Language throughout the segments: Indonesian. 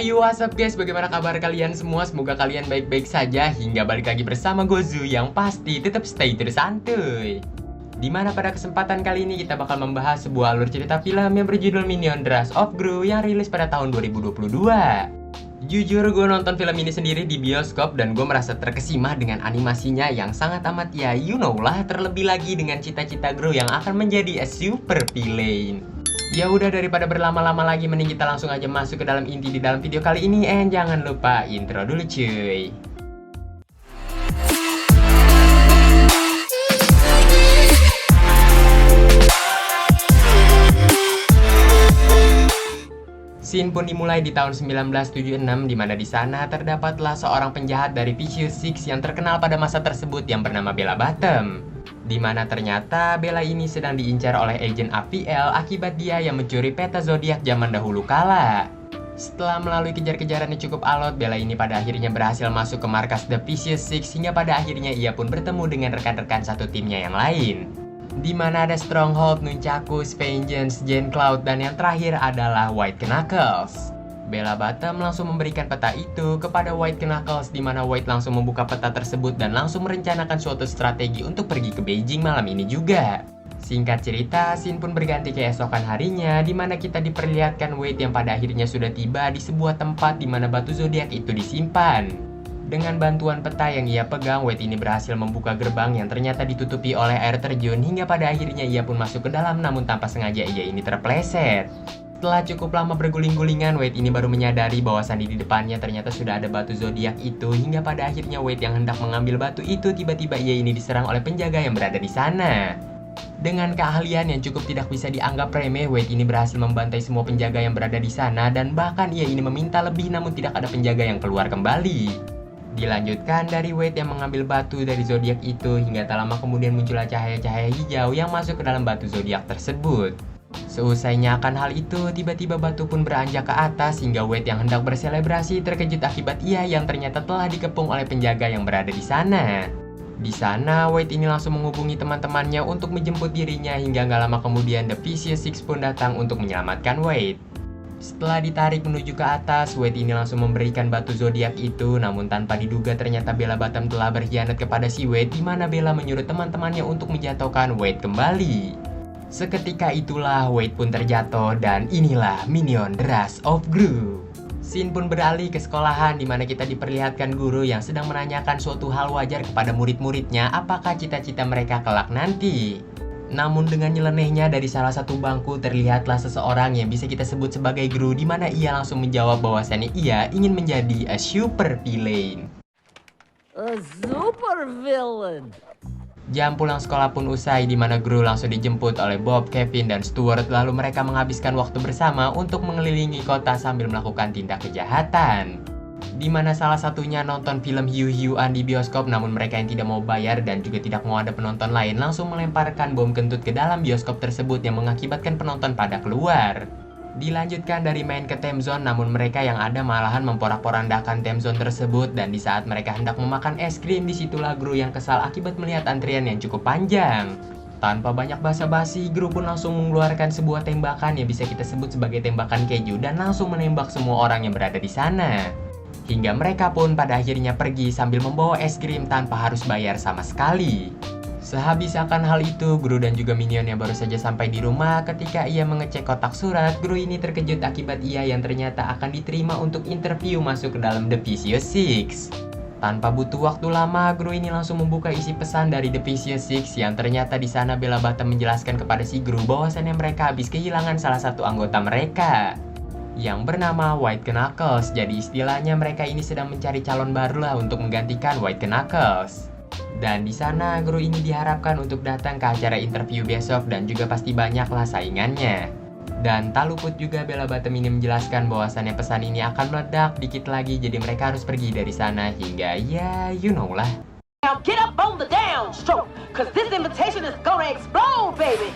Hey what's up guys, bagaimana kabar kalian semua? Semoga kalian baik-baik saja hingga balik lagi bersama Gozu yang pasti tetap stay terus santuy. Dimana pada kesempatan kali ini kita bakal membahas sebuah alur cerita film yang berjudul Minion The Rise of Gru yang rilis pada tahun 2022. Jujur gue nonton film ini sendiri di bioskop dan gue merasa terkesima dengan animasinya yang sangat amat ya you know lah, terlebih lagi dengan cita-cita Gru yang akan menjadi a super villain. Ya udah, daripada berlama-lama lagi mending kita langsung aja masuk ke dalam inti di dalam video kali ini. And jangan lupa intro dulu cuy. Scene pun dimulai di tahun 1976 di mana di sana terdapatlah seorang penjahat dari Vicious Six yang terkenal pada masa tersebut yang bernama Bella Bottom. Di mana ternyata Bella ini sedang diincar oleh agen AVL akibat dia yang mencuri peta zodiak zaman dahulu kala. Setelah melalui kejar-kejaran yang cukup alot, Bella ini pada akhirnya berhasil masuk ke markas The Vicious Six hingga pada akhirnya ia pun bertemu dengan rekan-rekan satu timnya yang lain. Di mana ada Stronghold, Nunchakus, Vengeance, Jane Cloud, dan yang terakhir adalah White Knuckles. Bella Bottom langsung memberikan peta itu kepada White Knuckles, di mana White langsung membuka peta tersebut dan langsung merencanakan suatu strategi untuk pergi ke Beijing malam ini juga. Singkat cerita, scene pun berganti keesokan harinya, di mana kita diperlihatkan White yang pada akhirnya sudah tiba di sebuah tempat di mana batu zodiak itu disimpan. Dengan bantuan peta yang ia pegang, White ini berhasil membuka gerbang yang ternyata ditutupi oleh air terjun hingga pada akhirnya ia pun masuk ke dalam, namun tanpa sengaja ia ini terpleset. Setelah cukup lama berguling-gulingan, White ini baru menyadari bahwasannya di depannya ternyata sudah ada batu zodiak itu hingga pada akhirnya White yang hendak mengambil batu itu tiba-tiba ia ini diserang oleh penjaga yang berada di sana. Dengan keahlian yang cukup tidak bisa dianggap remeh, White ini berhasil membantai semua penjaga yang berada di sana dan bahkan ia ini meminta lebih namun tidak ada penjaga yang keluar kembali. Dilanjutkan dari White yang mengambil batu dari zodiak itu hingga tak lama kemudian muncullah cahaya-cahaya hijau yang masuk ke dalam batu zodiak tersebut. Seusainya akan hal itu, tiba-tiba batu pun beranjak ke atas hingga White yang hendak berselebrasi terkejut akibat ia yang ternyata telah dikepung oleh penjaga yang berada di sana. Di sana, White ini langsung menghubungi teman-temannya untuk menjemput dirinya hingga gak lama kemudian The Vicious Six pun datang untuk menyelamatkan White. Setelah ditarik menuju ke atas, White ini langsung memberikan batu zodiak itu, namun tanpa diduga ternyata Bella Bottom telah berkhianat kepada si White, di mana Bella menyuruh teman-temannya untuk menjatuhkan White kembali. Seketika itulah White pun terjatuh dan inilah Minion The Rise of Gru. Scene pun beralih ke sekolahan di mana kita diperlihatkan guru yang sedang menanyakan suatu hal wajar kepada murid-muridnya apakah cita-cita mereka kelak nanti. Namun dengan nyelenehnya dari salah satu bangku terlihatlah seseorang yang bisa kita sebut sebagai Gru, di mana ia langsung menjawab bahwasannya ia ingin menjadi a super villain. A super villain. Jam pulang sekolah pun usai di mana Gru langsung dijemput oleh Bob, Kevin, dan Stuart, lalu mereka menghabiskan waktu bersama untuk mengelilingi kota sambil melakukan tindak kejahatan. Di mana salah satunya nonton film hiu-hiuan di bioskop, namun mereka yang tidak mau bayar dan juga tidak mau ada penonton lain langsung melemparkan bom kentut ke dalam bioskop tersebut yang mengakibatkan penonton pada keluar. Dilanjutkan dari main ke time zone, namun mereka yang ada malahan memporak-porandakan time zone tersebut, dan di saat mereka hendak memakan es krim, disitulah Gru yang kesal akibat melihat antrian yang cukup panjang. Tanpa banyak basa-basi, Gru pun langsung mengeluarkan sebuah tembakan yang bisa kita sebut sebagai tembakan keju dan langsung menembak semua orang yang berada di sana. Hingga mereka pun pada akhirnya pergi sambil membawa es krim tanpa harus bayar sama sekali. Sehabis akan hal itu, Gru dan juga Minion yang baru saja sampai di rumah, ketika ia mengecek kotak surat, Gru ini terkejut akibat ia yang ternyata akan diterima untuk interview masuk ke dalam The Vicious Six. Tanpa butuh waktu lama, Gru ini langsung membuka isi pesan dari The Vicious Six yang ternyata di sana Bella Bottom menjelaskan kepada si Gru bahwasannya mereka habis kehilangan salah satu anggota mereka yang bernama White Knuckles. Jadi istilahnya mereka ini sedang mencari calon baru lah untuk menggantikan White Knuckles. Dan di sana Gru ini diharapkan untuk datang ke acara interview besok dan juga pasti banyaklah saingannya. Dan tak luput juga Bella Bottom ini menjelaskan bahwasannya pesan ini akan meledak dikit lagi, jadi mereka harus pergi dari sana hingga ya you know lah. Now get up on the downstroke, cause this invitation is gonna explode, baby.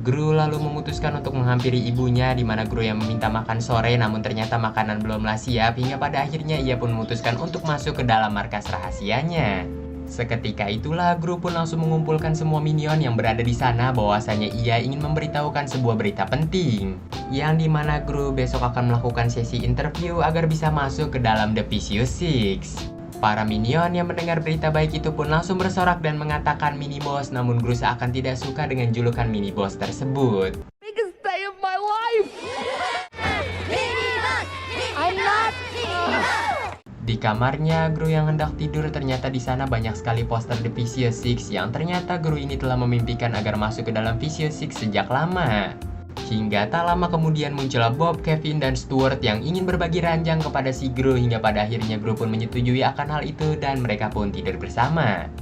Gru lalu memutuskan untuk menghampiri ibunya, di mana Gru yang meminta makan sore namun ternyata makanan belumlah siap hingga pada akhirnya ia pun memutuskan untuk masuk ke dalam markas rahasianya. Seketika itulah Gru pun langsung mengumpulkan semua minion yang berada di sana bahwasanya ia ingin memberitahukan sebuah berita penting, yang dimana Gru besok akan melakukan sesi interview agar bisa masuk ke dalam The Vicious Six. Para minion yang mendengar berita baik itu pun langsung bersorak dan mengatakan mini boss, namun Gru seakan tidak suka dengan julukan mini boss tersebut. Biggest day of my life. I'm not. Di kamarnya, Gru yang hendak tidur ternyata di sana banyak sekali poster The Vicious Six yang ternyata Gru ini telah memimpikan agar masuk ke dalam Vicious Six sejak lama. Hingga tak lama kemudian muncullah Bob, Kevin, dan Stuart yang ingin berbagi ranjang kepada si Gru hingga pada akhirnya Gru pun menyetujui akan hal itu dan mereka pun tidur bersama.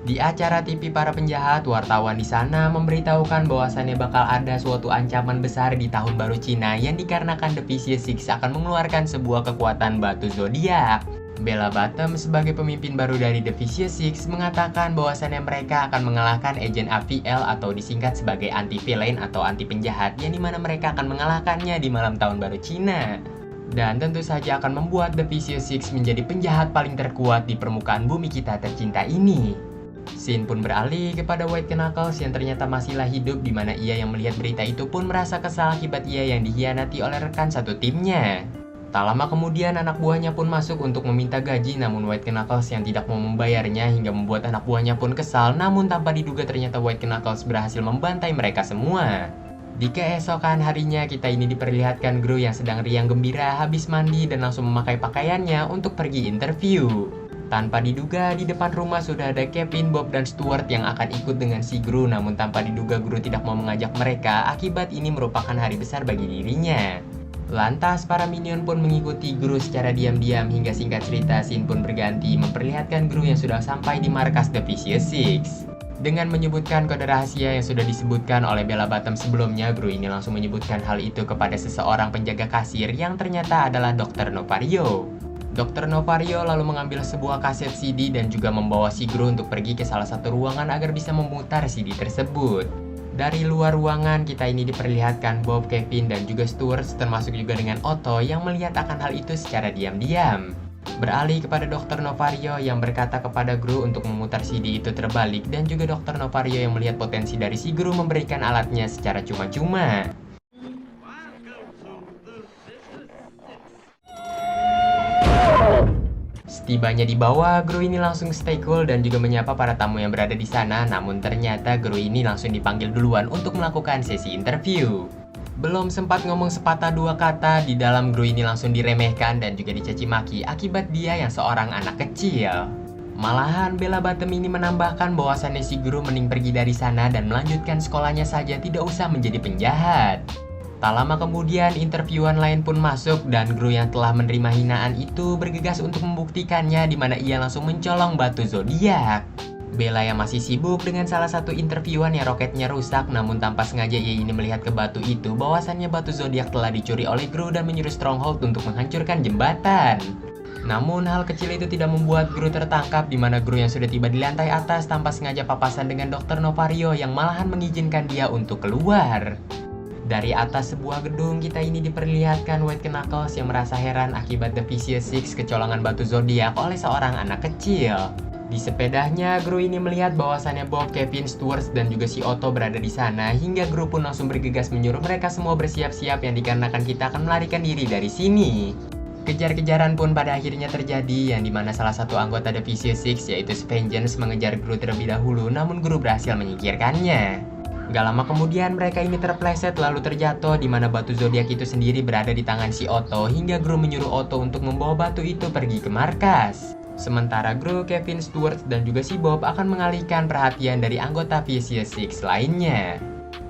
Di acara TV para penjahat, wartawan di sana memberitahukan bahwasannya bakal ada suatu ancaman besar di tahun baru Cina yang dikarenakan The Vicious Six akan mengeluarkan sebuah kekuatan batu zodiak. Bella Bottom sebagai pemimpin baru dari The Vicious Six mengatakan bahwasannya mereka akan mengalahkan Agent AVL atau disingkat sebagai anti-villain atau anti penjahat, yang dimana mereka akan mengalahkannya di malam tahun baru Cina. Dan tentu saja akan membuat The Vicious Six menjadi penjahat paling terkuat di permukaan bumi kita tercinta ini. Scene pun beralih kepada White Knuckles yang ternyata masihlah hidup, di mana ia yang melihat berita itu pun merasa kesal akibat ia yang dikhianati oleh rekan satu timnya. Tak lama kemudian anak buahnya pun masuk untuk meminta gaji, namun White Knuckles yang tidak mau membayarnya hingga membuat anak buahnya pun kesal, namun tanpa diduga ternyata White Knuckles berhasil membantai mereka semua. Di keesokan harinya kita ini diperlihatkan Gru yang sedang riang gembira habis mandi dan langsung memakai pakaiannya untuk pergi interview. Tanpa diduga di depan rumah sudah ada Kevin, Bob, dan Stuart yang akan ikut dengan si Gru, namun tanpa diduga Gru tidak mau mengajak mereka akibat ini merupakan hari besar bagi dirinya. Lantas para minion pun mengikuti Gru secara diam-diam hingga singkat cerita scene pun berganti memperlihatkan Gru yang sudah sampai di markas The Vicious Six. Dengan menyebutkan kode rahasia yang sudah disebutkan oleh Bella Bottom sebelumnya, Gru ini langsung menyebutkan hal itu kepada seseorang penjaga kasir yang ternyata adalah Dr. Novario. Dr. Novario lalu mengambil sebuah kaset CD dan juga membawa si Gru untuk pergi ke salah satu ruangan agar bisa memutar CD tersebut. Dari luar ruangan kita ini diperlihatkan Bob, Kevin, dan juga Stuart termasuk juga dengan Otto yang melihat akan hal itu secara diam-diam. Beralih kepada Dr. Novario yang berkata kepada Gru untuk memutar CD itu terbalik, dan juga Dr. Novario yang melihat potensi dari si Gru memberikan alatnya secara cuma-cuma. Setibanya di bawah, Gru ini langsung stay cool dan juga menyapa para tamu yang berada di sana, namun ternyata Gru ini langsung dipanggil duluan untuk melakukan sesi interview. Belum sempat ngomong sepatah dua kata, di dalam Gru ini langsung diremehkan dan juga dicaci maki akibat dia yang seorang anak kecil. Malahan Bella Bottom ini menambahkan bahwasannya si Gru mending pergi dari sana dan melanjutkan sekolahnya saja, tidak usah menjadi penjahat. Tak lama kemudian interviewan lain pun masuk dan Gru yang telah menerima hinaan itu bergegas untuk membuktikannya, di mana ia langsung mencolong batu zodiak. Bella yang masih sibuk dengan salah satu interviewan yang roketnya rusak, namun tanpa sengaja ia ini melihat ke batu itu bahwasannya batu zodiak telah dicuri oleh Gru dan menyuruh Stronghold untuk menghancurkan jembatan. Namun hal kecil itu tidak membuat Gru tertangkap, di mana Gru yang sudah tiba di lantai atas tanpa sengaja papasan dengan Dr. Novario yang malahan mengizinkan dia untuk keluar. Dari atas sebuah gedung kita ini diperlihatkan White Knuckles yang merasa heran akibat The Vicious Six kecolongan batu zodiak oleh seorang anak kecil. Di sepedanya, Gru ini melihat bahwasannya Bob, Kevin, Stuart, dan juga si Otto berada di sana, hingga Gru pun langsung bergegas menyuruh mereka semua bersiap-siap yang dikarenakan kita akan melarikan diri dari sini. Kejar-kejaran pun pada akhirnya terjadi, yang dimana salah satu anggota The Vicious Six yaitu Vengeance mengejar Gru terlebih dahulu, namun Gru berhasil menyingkirkannya. Gak lama kemudian mereka ini terpleset lalu terjatuh, di mana batu zodiak itu sendiri berada di tangan si Otto, hingga Gru menyuruh Otto untuk membawa batu itu pergi ke markas. Sementara Gru, Kevin, Stuart, dan juga si Bob akan mengalihkan perhatian dari anggota Vicious Six lainnya.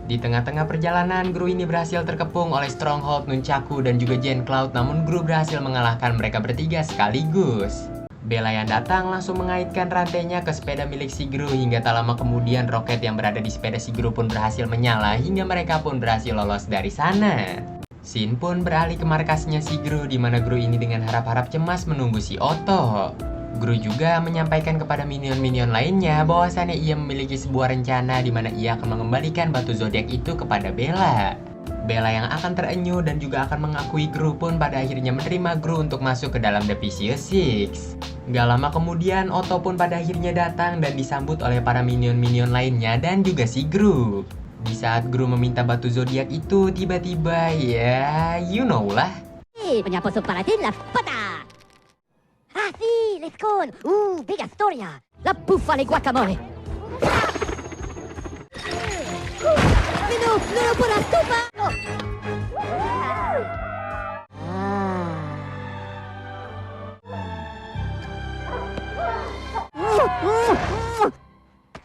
Di tengah-tengah perjalanan, Gru ini berhasil terkepung oleh Stronghold, Nunchaku, dan juga Jane Cloud, namun Gru berhasil mengalahkan mereka bertiga sekaligus. Bella yang datang langsung mengaitkan rantainya ke sepeda milik si Gru, hingga tak lama kemudian roket yang berada di sepeda si Gru pun berhasil menyala, hingga mereka pun berhasil lolos dari sana. Scene pun beralih ke markasnya si Gru, di mana Gru ini dengan harap-harap cemas menunggu si Otto. Gru juga menyampaikan kepada minion-minion lainnya bahwasannya ia memiliki sebuah rencana di mana ia akan mengembalikan batu zodiak itu kepada Bella. Bella yang akan terenyuh dan juga akan mengakui Gru pun pada akhirnya menerima Gru untuk masuk ke dalam The Vicious Six. Gak lama kemudian Otto pun pada akhirnya datang dan disambut oleh para minion-minion lainnya dan juga si Gru. Di saat Gru meminta batu zodiak itu, tiba-tiba ya you know lah. Veniamo su Paladin la spada! Ah sì, le scone! Big storia! La buffa alle guacamole! Menu, loro pura stufa!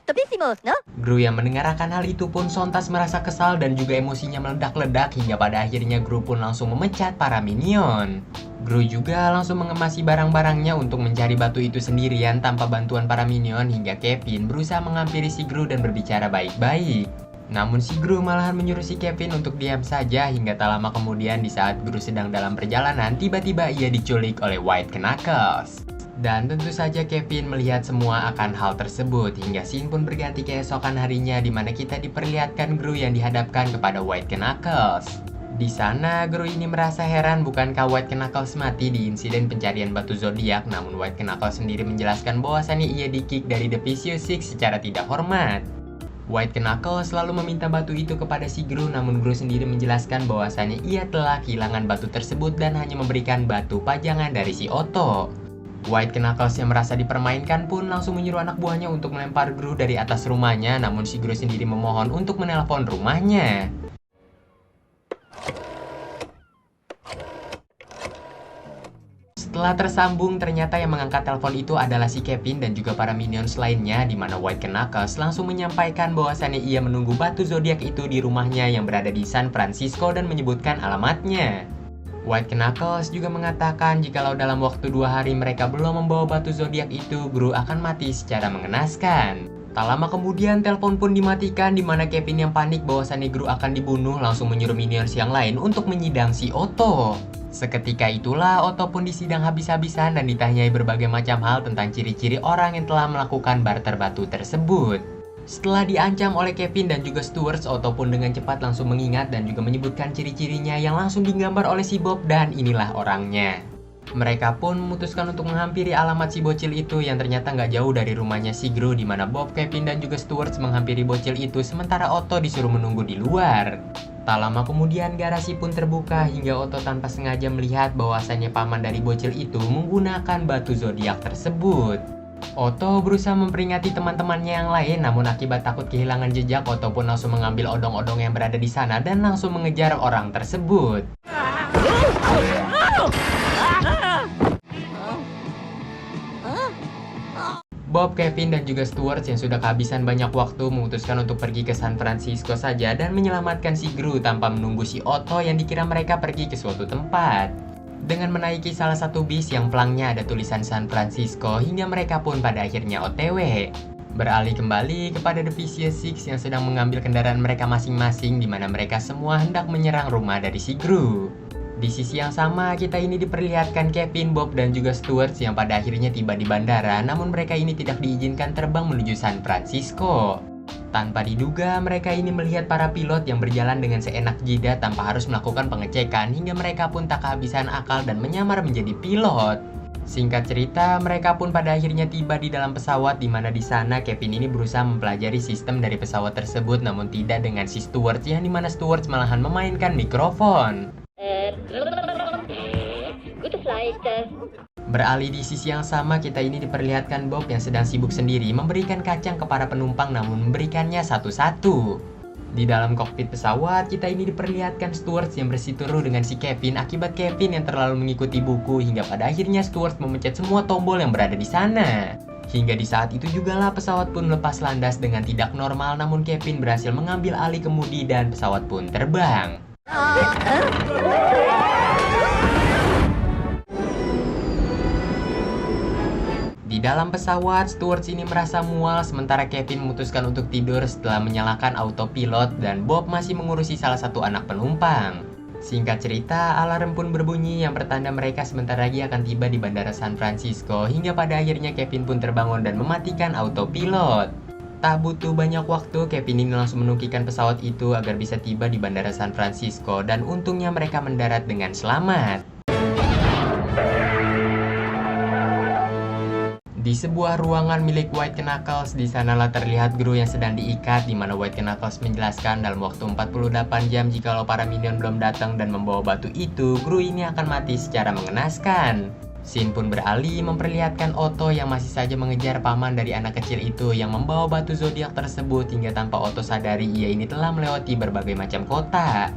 Topissimo, no? Gru yang mendengarkan hal itu pun sontas merasa kesal dan juga emosinya meledak-ledak hingga pada akhirnya Gru pun langsung memecat para minion. Gru juga langsung mengemasi barang-barangnya untuk mencari batu itu sendirian tanpa bantuan para minion hingga Kevin berusaha menghampiri si Gru dan berbicara baik-baik. Namun si Gru malahan menyuruh si Kevin untuk diam saja hingga tak lama kemudian di saat Gru sedang dalam perjalanan tiba-tiba ia diculik oleh White Knuckles. Dan tentu saja Kevin melihat semua akan hal tersebut hingga scene pun berganti keesokan harinya di mana kita diperlihatkan Gru yang dihadapkan kepada White Knuckles. Di sana Gru ini merasa heran bukankah White Knuckles mati di insiden pencarian batu zodiak, namun White Knuckles sendiri menjelaskan bahwasannya ia di-kick dari The Vicious Six secara tidak hormat. White Knuckles selalu meminta batu itu kepada si Gru, namun Gru sendiri menjelaskan bahwasannya ia telah kehilangan batu tersebut dan hanya memberikan batu pajangan dari si Otto. White Knuckles yang merasa dipermainkan pun langsung menyuruh anak buahnya untuk melempar Gru dari atas rumahnya, namun si Gru sendiri memohon untuk menelpon rumahnya. Setelah tersambung, ternyata yang mengangkat telepon itu adalah si Kevin dan juga para minions lainnya, di mana White Knuckles langsung menyampaikan bahwasannya ia menunggu batu zodiak itu di rumahnya yang berada di San Francisco dan menyebutkan alamatnya. White Knuckles juga mengatakan jikalau dalam waktu 2 hari mereka belum membawa batu zodiak itu, Gru akan mati secara mengenaskan. Tak lama kemudian telepon pun dimatikan di mana Kevin yang panik bahwasannya Gru akan dibunuh langsung menyuruh minions yang lain untuk menyidang si Otto. Seketika itulah Otto pun disidang habis-habisan dan ditanyai berbagai macam hal tentang ciri-ciri orang yang telah melakukan barter batu tersebut. Setelah diancam oleh Kevin dan juga Stuart, Otto pun dengan cepat langsung mengingat dan juga menyebutkan ciri-cirinya yang langsung digambar oleh si Bob dan inilah orangnya. Mereka pun memutuskan untuk menghampiri alamat si bocil itu yang ternyata nggak jauh dari rumahnya si Gru, di mana Bob, Kevin dan juga Stuart menghampiri bocil itu sementara Otto disuruh menunggu di luar. Tak lama kemudian garasi pun terbuka hingga Otto tanpa sengaja melihat bahwasannya paman dari bocil itu menggunakan batu zodiak tersebut. Otto berusaha memperingati teman-temannya yang lain, namun akibat takut kehilangan jejak, Otto pun langsung mengambil odong-odong yang berada di sana dan langsung mengejar orang tersebut. Bob, Kevin dan juga Stuart yang sudah kehabisan banyak waktu memutuskan untuk pergi ke San Francisco saja dan menyelamatkan si Gru tanpa menunggu si Otto yang dikira mereka pergi ke suatu tempat. Dengan menaiki salah satu bis yang pelangnya ada tulisan San Francisco hingga mereka pun pada akhirnya OTW. Beralih kembali kepada The Vicious Six yang sedang mengambil kendaraan mereka masing-masing di mana mereka semua hendak menyerang rumah dari si Gru. Di sisi yang sama kita ini diperlihatkan Kevin, Bob dan juga Stuart yang pada akhirnya tiba di bandara, namun mereka ini tidak diizinkan terbang menuju San Francisco. Tanpa diduga, mereka ini melihat para pilot yang berjalan dengan seenak jidat tanpa harus melakukan pengecekan hingga mereka pun tak kehabisan akal dan menyamar menjadi pilot. Singkat cerita, mereka pun pada akhirnya tiba di dalam pesawat di mana di sana Kevin ini berusaha mempelajari sistem dari pesawat tersebut namun tidak dengan si Stuart yang dimana Stuart malahan memainkan mikrofon. Good flight. Beralih di sisi yang sama, kita ini diperlihatkan Bob yang sedang sibuk sendiri memberikan kacang ke para penumpang namun memberikannya satu-satu. Di dalam kokpit pesawat, kita ini diperlihatkan Stuart yang bersiteru dengan si Kevin akibat Kevin yang terlalu mengikuti buku hingga pada akhirnya Stuart memencet semua tombol yang berada di sana. Hingga di saat itu jugalah pesawat pun lepas landas dengan tidak normal namun Kevin berhasil mengambil alih kemudi dan pesawat pun terbang. Di dalam pesawat, Stuart ini merasa mual sementara Kevin memutuskan untuk tidur setelah menyalakan autopilot dan Bob masih mengurusi salah satu anak penumpang. Singkat cerita, alarm pun berbunyi yang pertanda mereka sebentar lagi akan tiba di bandara San Francisco hingga pada akhirnya Kevin pun terbangun dan mematikan autopilot. Tak butuh banyak waktu, Kevin ini langsung menungkikan pesawat itu agar bisa tiba di Bandara San Francisco dan untungnya mereka mendarat dengan selamat. Di sebuah ruangan milik White Knuckles, di sanalah terlihat Gru yang sedang diikat, di mana White Knuckles menjelaskan dalam waktu 48 jam jikalau para minion belum datang dan membawa batu itu, Gru ini akan mati secara mengenaskan. Scene pun beralih memperlihatkan Otto yang masih saja mengejar paman dari anak kecil itu yang membawa batu zodiak tersebut hingga tanpa Otto sadari ia ini telah melewati berbagai macam kota.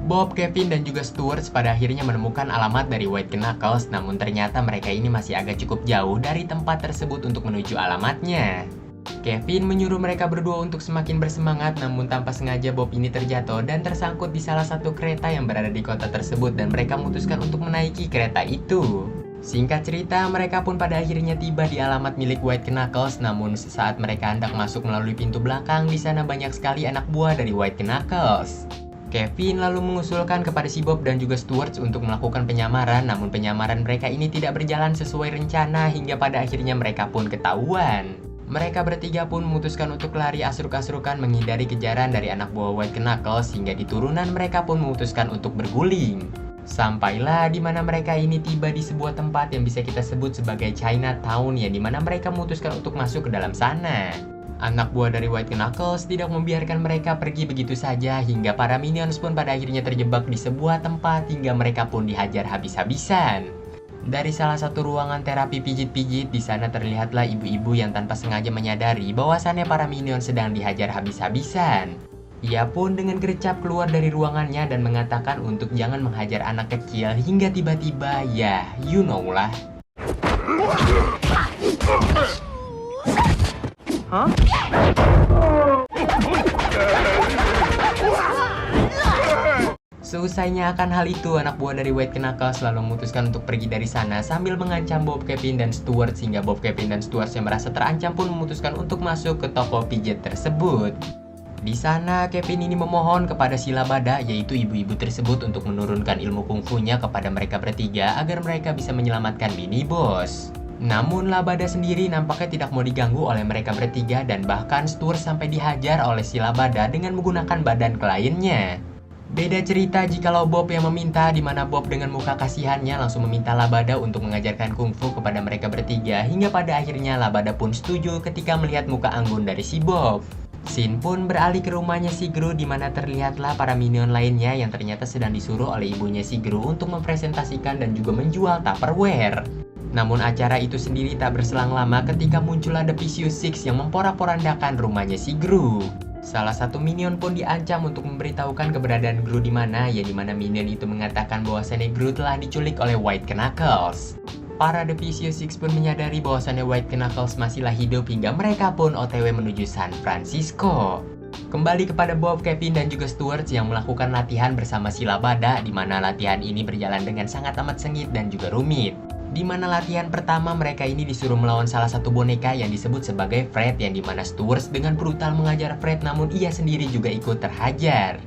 Bob, Kevin, dan juga Stuart pada akhirnya menemukan alamat dari White Knuckles, namun ternyata mereka ini masih agak cukup jauh dari tempat tersebut untuk menuju alamatnya. Kevin menyuruh mereka berdua untuk semakin bersemangat, namun tanpa sengaja Bob ini terjatuh dan tersangkut di salah satu kereta yang berada di kota tersebut dan mereka memutuskan untuk menaiki kereta itu. Singkat cerita, mereka pun pada akhirnya tiba di alamat milik White Knuckles, namun saat mereka hendak masuk melalui pintu belakang, di sana banyak sekali anak buah dari White Knuckles. Kevin lalu mengusulkan kepada si Bob dan juga Stuart untuk melakukan penyamaran, namun penyamaran mereka ini tidak berjalan sesuai rencana hingga pada akhirnya mereka pun ketahuan. Mereka bertiga pun memutuskan untuk lari asruk-asrukan menghindari kejaran dari anak buah White Knuckles hingga di turunan mereka pun memutuskan untuk berguling. Sampailah di mana mereka ini tiba di sebuah tempat yang bisa kita sebut sebagai Chinatown, yang dimana mereka memutuskan untuk masuk ke dalam sana. Anak buah dari White Knuckles tidak membiarkan mereka pergi begitu saja hingga para minions pun pada akhirnya terjebak di sebuah tempat hingga mereka pun dihajar habis-habisan. Dari salah satu ruangan terapi pijit-pijit, di sana terlihatlah ibu-ibu yang tanpa sengaja menyadari bahwasannya para minion sedang dihajar habis-habisan. Ia pun dengan gercep keluar dari ruangannya dan mengatakan untuk jangan menghajar anak kecil hingga tiba-tiba ya, you know lah. Huh? Seusainya akan hal itu, anak buah dari White Knuckles selalu memutuskan untuk pergi dari sana sambil mengancam Bob, Kevin, dan Stuart sehingga Bob, Kevin, dan Stuart yang merasa terancam pun memutuskan untuk masuk ke toko pijet tersebut. Di sana, Kevin ini memohon kepada si Labada, yaitu ibu-ibu tersebut, untuk menurunkan ilmu kungfunya kepada mereka bertiga agar mereka bisa menyelamatkan mini boss. Namun Labada sendiri nampaknya tidak mau diganggu oleh mereka bertiga dan bahkan Stuart sampai dihajar oleh si Labada dengan menggunakan badan kliennya. Beda cerita jikalau Bob yang meminta, di mana Bob dengan muka kasihannya langsung meminta Labada untuk mengajarkan kungfu kepada mereka bertiga hingga pada akhirnya Labada pun setuju ketika melihat muka anggun dari si Bob. Scene pun beralih ke rumahnya si Gru, di mana terlihatlah para minion lainnya yang ternyata sedang disuruh oleh ibunya si Gru untuk mempresentasikan dan juga menjual Tupperware. Namun acara itu sendiri tak berselang lama ketika muncullah The Vicious Six yang memporak-porandakan rumahnya si Gru. Salah satu minion pun diancam untuk memberitahukan keberadaan Gru di mana, ya di mana minion itu mengatakan bahwasannya Gru telah diculik oleh White Knuckles. Para The Vicious Six pun menyadari bahwasannya White Knuckles masihlah hidup hingga mereka pun OTW menuju San Francisco. Kembali kepada Bob, Kevin, dan juga Stuart yang melakukan latihan bersama si Labada, di mana latihan ini berjalan dengan sangat amat sengit dan juga rumit. Di mana latihan pertama mereka ini disuruh melawan salah satu boneka yang disebut sebagai Fred, yang dimana Stuart dengan brutal mengajar Fred namun ia sendiri juga ikut terhajar.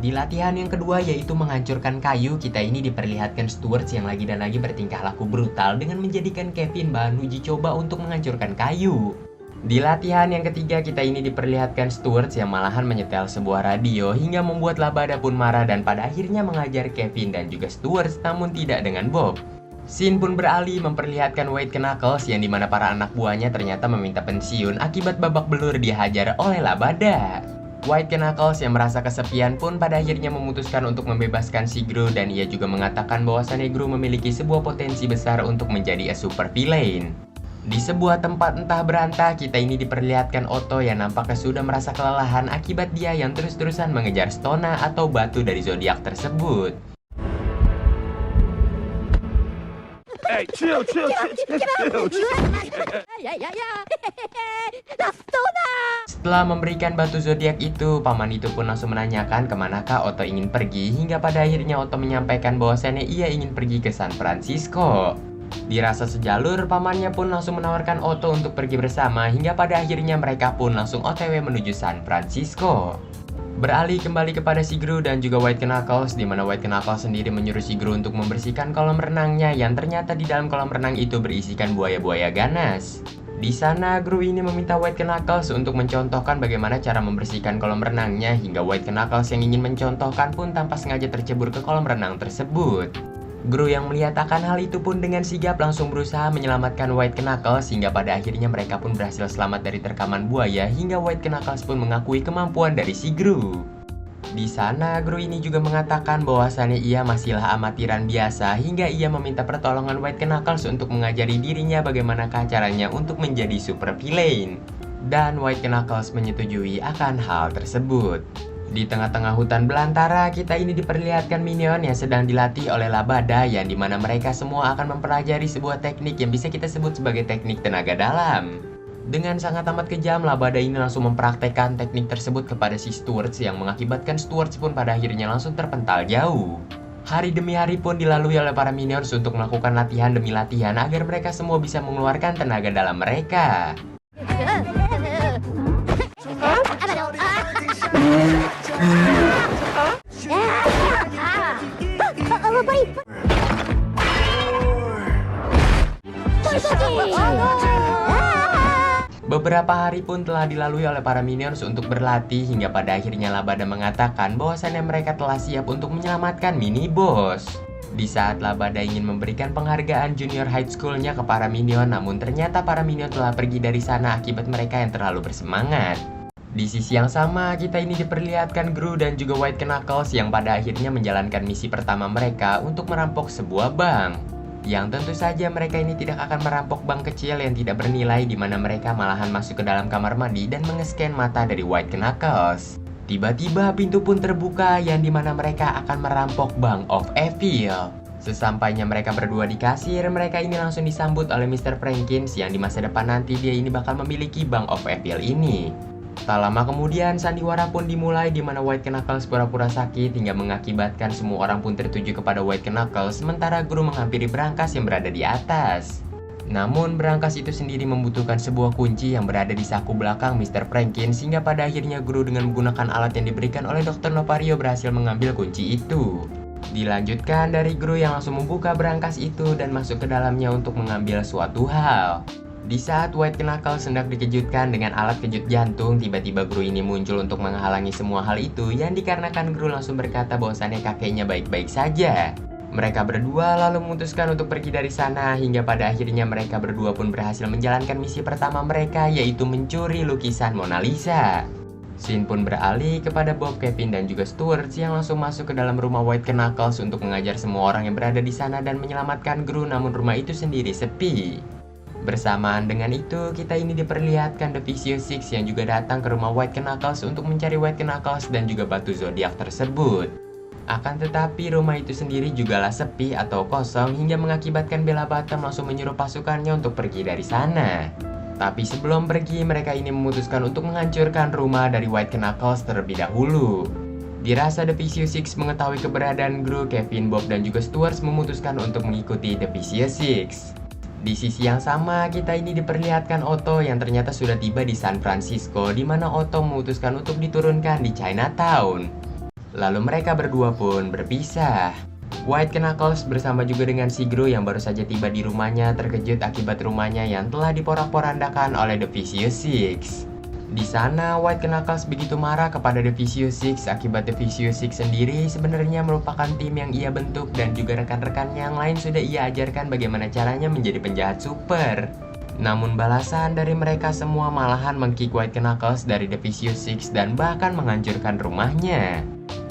Di latihan yang kedua yaitu menghancurkan kayu, kita ini diperlihatkan Stuart yang lagi dan lagi bertingkah laku brutal dengan menjadikan Kevin bahan uji coba untuk menghancurkan kayu. Di latihan yang ketiga kita ini diperlihatkan Stuart yang malahan menyetel sebuah radio hingga membuat Labada pun marah dan pada akhirnya mengajar Kevin dan juga Stuart namun tidak dengan Bob. Scene pun beralih memperlihatkan White Knuckles yang dimana para anak buahnya ternyata meminta pensiun akibat babak belur dihajar oleh Labada. White Knuckles yang merasa kesepian pun pada akhirnya memutuskan untuk membebaskan si Gru dan ia juga mengatakan bahwasannya Gru memiliki sebuah potensi besar untuk menjadi a super villain. Di sebuah tempat entah berantah kita ini diperlihatkan Otto yang nampaknya sudah merasa kelelahan akibat dia yang terus-terusan mengejar Stona atau batu dari zodiak tersebut. Hey, chill. Setelah memberikan batu zodiak itu, paman itu pun langsung menanyakan kemanakah Otto ingin pergi hingga pada akhirnya Otto menyampaikan bahwasannya ia ingin pergi ke San Francisco. Dirasa sejalur, pamannya pun langsung menawarkan Otto untuk pergi bersama hingga pada akhirnya mereka pun langsung OTW menuju San Francisco. Beralih kembali kepada si Gru dan juga White Knuckles, di mana White Knuckles sendiri menyuruh si Gru untuk membersihkan kolam renangnya yang ternyata di dalam kolam renang itu berisikan buaya-buaya ganas. Di sana, Gru ini meminta White Knuckles untuk mencontohkan bagaimana cara membersihkan kolam renangnya, hingga White Knuckles yang ingin mencontohkan pun tanpa sengaja tercebur ke kolam renang tersebut. Gru yang melihat akan hal itu pun dengan sigap langsung berusaha menyelamatkan White Knuckles, hingga pada akhirnya mereka pun berhasil selamat dari terkaman buaya, hingga White Knuckles pun mengakui kemampuan dari si Gru. Di sana, Gru ini juga mengatakan bahwasannya ia masihlah amatiran biasa, hingga ia meminta pertolongan White Knuckles untuk mengajari dirinya bagaimana caranya untuk menjadi super villain. Dan White Knuckles menyetujui akan hal tersebut. Di tengah-tengah hutan belantara, kita ini diperlihatkan minion yang sedang dilatih oleh Labada, yang dimana mereka semua akan mempelajari sebuah teknik yang bisa kita sebut sebagai teknik tenaga dalam. Dengan sangat amat kejam, Labada ini langsung mempraktekkan teknik tersebut kepada si Stuarts, yang mengakibatkan Stuarts pun pada akhirnya langsung terpental jauh. Hari demi hari pun dilalui oleh para minions untuk melakukan latihan demi latihan agar mereka semua bisa mengeluarkan tenaga dalam mereka. Beberapa hari pun telah dilalui oleh para minions untuk berlatih, hingga pada akhirnya Labada mengatakan bahwasannya mereka telah siap untuk menyelamatkan mini boss. Di saat Labada ingin memberikan penghargaan junior high school-nya ke para minion, namun ternyata para minion telah pergi dari sana akibat mereka yang terlalu bersemangat. Di sisi yang sama, kita ini diperlihatkan Gru dan juga White Knuckles yang pada akhirnya menjalankan misi pertama mereka untuk merampok sebuah bank. Yang tentu saja mereka ini tidak akan merampok bank kecil yang tidak bernilai, di mana mereka malahan masuk ke dalam kamar mandi dan mengesken mata dari White Knuckles. Tiba-tiba pintu pun terbuka yang dimana mereka akan merampok Bank of Evil. Sesampainya mereka berdua di kasir, mereka ini langsung disambut oleh Mr. Frankins yang di masa depan nanti dia ini bakal memiliki Bank of Evil ini. Tak lama kemudian sandiwara pun dimulai, di mana White Knuckles pura-pura sakit hingga mengakibatkan semua orang pun tertuju kepada White Knuckles, sementara Gru menghampiri berangkas yang berada di atas. Namun berangkas itu sendiri membutuhkan sebuah kunci yang berada di saku belakang Mr. Frankins, sehingga pada akhirnya Gru dengan menggunakan alat yang diberikan oleh Dr. Novario berhasil mengambil kunci itu. Dilanjutkan dari Gru yang langsung membuka berangkas itu dan masuk ke dalamnya untuk mengambil suatu hal. Di saat White Knuckles hendak dikejutkan dengan alat kejut jantung, tiba-tiba Gru ini muncul untuk menghalangi semua hal itu, yang dikarenakan Gru langsung berkata bahwasannya kakeknya baik-baik saja. Mereka berdua lalu memutuskan untuk pergi dari sana, hingga pada akhirnya mereka berdua pun berhasil menjalankan misi pertama mereka, yaitu mencuri lukisan Mona Lisa. Scene pun beralih kepada Bob, Kevin, dan juga Stuart yang langsung masuk ke dalam rumah White Knuckles untuk mengajar semua orang yang berada di sana dan menyelamatkan Gru, namun rumah itu sendiri sepi. Bersamaan dengan itu, kita ini diperlihatkan The Vicious Six yang juga datang ke rumah White Knuckles untuk mencari White Knuckles dan juga batu zodiak tersebut. Akan tetapi rumah itu sendiri jugalah sepi atau kosong, hingga mengakibatkan Bella Bottom langsung menyuruh pasukannya untuk pergi dari sana. Tapi sebelum pergi, mereka ini memutuskan untuk menghancurkan rumah dari White Knuckles terlebih dahulu. Dirasa The Vicious Six mengetahui keberadaan Gru, Kevin, Bob, dan juga Stuart memutuskan untuk mengikuti The Vicious Six. Di sisi yang sama, kita ini diperlihatkan Otto yang ternyata sudah tiba di San Francisco, di mana Otto memutuskan untuk diturunkan di Chinatown. Lalu mereka berdua pun berpisah. White Knuckles bersama juga dengan si Gru yang baru saja tiba di rumahnya terkejut akibat rumahnya yang telah diporak-porandakan oleh The Vicious Six. Di sana, White Knuckles begitu marah kepada The Vicious Six akibat The Vicious Six sendiri sebenarnya merupakan tim yang ia bentuk dan juga rekan-rekannya yang lain sudah ia ajarkan bagaimana caranya menjadi penjahat super. Namun balasan dari mereka semua malahan meng-kick White Knuckles dari The Vicious Six dan bahkan menghancurkan rumahnya.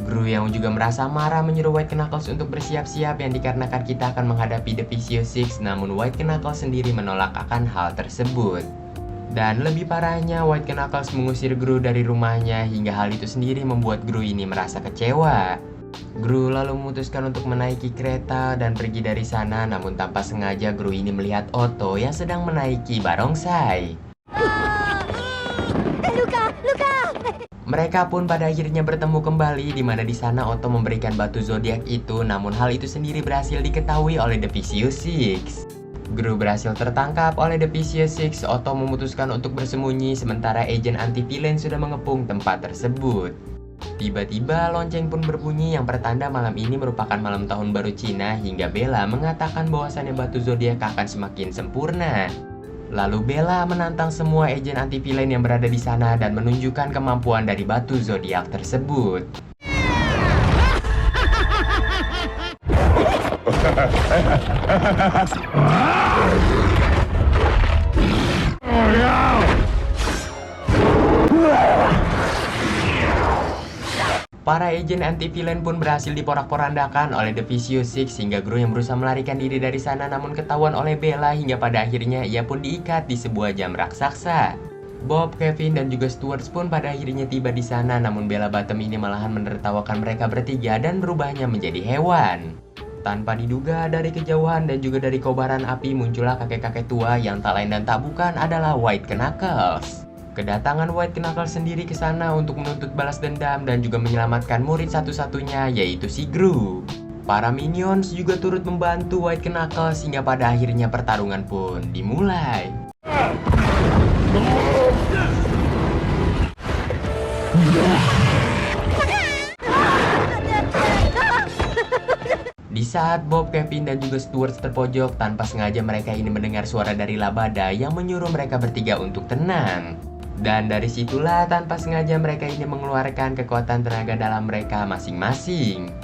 Gru yang juga merasa marah menyuruh White Knuckles untuk bersiap-siap yang dikarenakan kita akan menghadapi The Vicious Six, namun White Knuckles sendiri menolak akan hal tersebut. Dan lebih parahnya, White Knuckles mengusir Gru dari rumahnya, hingga hal itu sendiri membuat Gru ini merasa kecewa. Gru lalu memutuskan untuk menaiki kereta dan pergi dari sana, namun tanpa sengaja Gru ini melihat Otto yang sedang menaiki barongsai. Luka! Mereka pun pada akhirnya bertemu kembali, di mana di sana Otto memberikan batu zodiak itu, namun hal itu sendiri berhasil diketahui oleh The Vicious Six. Gru berhasil tertangkap oleh The Vicious Six. Otto memutuskan untuk bersembunyi sementara agen anti-villain sudah mengepung tempat tersebut. Tiba-tiba lonceng pun berbunyi yang pertanda malam ini merupakan malam tahun baru Cina, hingga Bella mengatakan bahwasannya batu zodiak akan semakin sempurna. Lalu Bella menantang semua agen anti-villain yang berada di sana dan menunjukkan kemampuan dari batu zodiak tersebut. Para agen anti-villain pun berhasil diporak-porandakan oleh The Vicious Six hingga Gru yang berusaha melarikan diri dari sana namun ketahuan oleh Bella hingga pada akhirnya ia pun diikat di sebuah jam raksasa. Bob, Kevin, dan juga Stuart pun pada akhirnya tiba di sana namun Bella Bottom ini malahan menertawakan mereka bertiga dan merubahnya menjadi hewan. Tanpa diduga dari kejauhan dan juga dari kobaran api muncullah kakek-kakek tua yang tak lain dan tak bukan adalah White Knuckles. Kedatangan White Knuckles sendiri ke sana untuk menuntut balas dendam dan juga menyelamatkan murid satu-satunya yaitu si Gru. Para minions juga turut membantu White Knuckles hingga pada akhirnya pertarungan pun dimulai. Di saat Bob, Kevin, dan juga Stuart terpojok, tanpa sengaja mereka ini mendengar suara dari Labada yang menyuruh mereka bertiga untuk tenang. Dan dari situlah tanpa sengaja mereka ini mengeluarkan kekuatan tenaga dalam mereka masing-masing.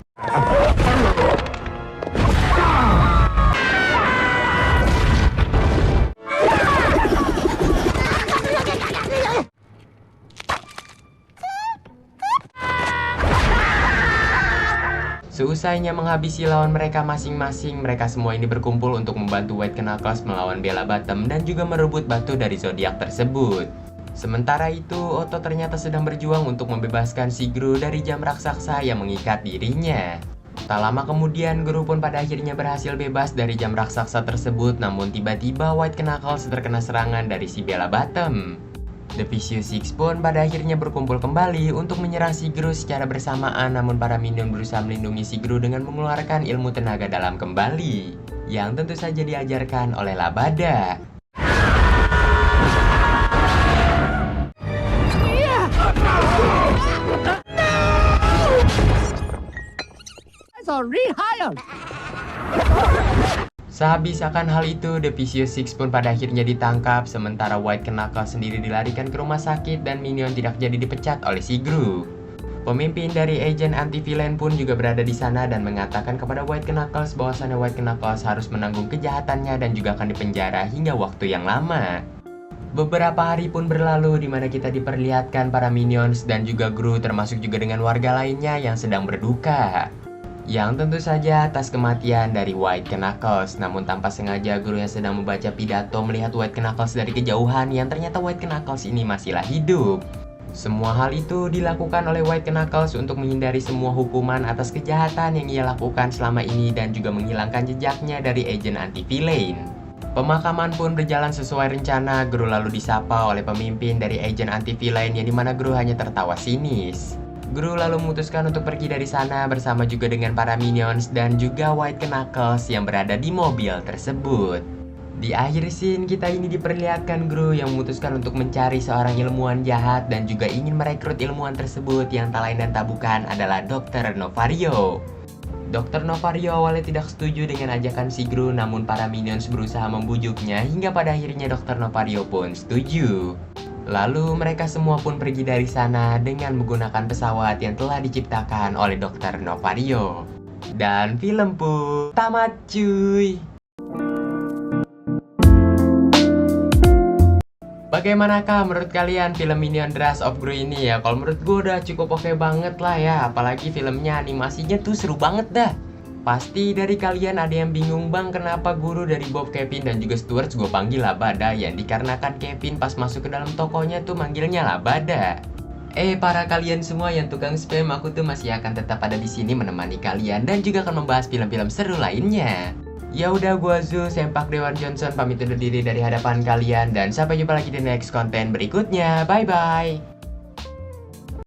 Seusainya menghabisi lawan mereka masing-masing, mereka semua ini berkumpul untuk membantu White Knuckles melawan Bella Bottom dan juga merebut batu dari zodiak tersebut. Sementara itu, Otto ternyata sedang berjuang untuk membebaskan si Gru dari jam raksasa yang mengikat dirinya. Tak lama kemudian, Gru pun pada akhirnya berhasil bebas dari jam raksasa tersebut, namun tiba-tiba White Knuckles terkena serangan dari si Bella Bottom. The Vicious Six pun pada akhirnya berkumpul kembali untuk menyerang si Gru secara bersamaan, namun para minion berusaha melindungi si Gru dengan mengeluarkan ilmu tenaga dalam kembali, yang tentu saja diajarkan oleh Labada. Sehabis akan hal itu, The Vicious Six pun pada akhirnya ditangkap, sementara White Knuckles sendiri dilarikan ke rumah sakit dan minion tidak jadi dipecat oleh si Gru. Pemimpin dari agen anti-villain pun juga berada di sana dan mengatakan kepada White Knuckles bahwasannya White Knuckles harus menanggung kejahatannya dan juga akan dipenjara hingga waktu yang lama. Beberapa hari pun berlalu di mana kita diperlihatkan para minions dan juga Gru termasuk juga dengan warga lainnya yang sedang berduka. Yang tentu saja atas kematian dari White Knuckles. Namun tanpa sengaja Gru yang sedang membaca pidato melihat White Knuckles dari kejauhan yang ternyata White Knuckles ini masihlah hidup. Semua hal itu dilakukan oleh White Knuckles untuk menghindari semua hukuman atas kejahatan yang ia lakukan selama ini dan juga menghilangkan jejaknya dari agen anti-villain. Pemakaman pun berjalan sesuai rencana. Gru lalu disapa oleh pemimpin dari agen anti-villain yang dimana Gru hanya tertawa sinis. Gru lalu memutuskan untuk pergi dari sana bersama juga dengan para minions dan juga White Knuckles yang berada di mobil tersebut. Di akhir scene kita ini diperlihatkan Gru yang memutuskan untuk mencari seorang ilmuwan jahat dan juga ingin merekrut ilmuwan tersebut yang tak lain dan tak bukan adalah Dr. Novario. Dr. Novario awalnya tidak setuju dengan ajakan si Gru, namun para minions berusaha membujuknya hingga pada akhirnya Dr. Novario pun setuju. Lalu mereka semua pun pergi dari sana dengan menggunakan pesawat yang telah diciptakan oleh Dr. Novario. Dan film pun tamat cuy. Bagaimanakah menurut kalian film Minion Rise of Gru ini ya? Kalau menurut gue udah cukup oke banget lah ya. Apalagi filmnya, animasinya tuh seru banget dah. Pasti dari kalian ada yang bingung, bang kenapa guru dari Bob, Kevin, dan juga Stuart gue panggil Labada ya? Dikarenakan Kevin pas masuk ke dalam tokonya tuh manggilnya Labada. Para kalian semua yang tukang spam, aku tuh masih akan tetap ada di sini menemani kalian dan juga akan membahas film-film seru lainnya. Ya udah, gua Zu, Sempak Dewan Johnson pamit undur diri dari hadapan kalian dan sampai jumpa lagi di next konten berikutnya. Bye bye.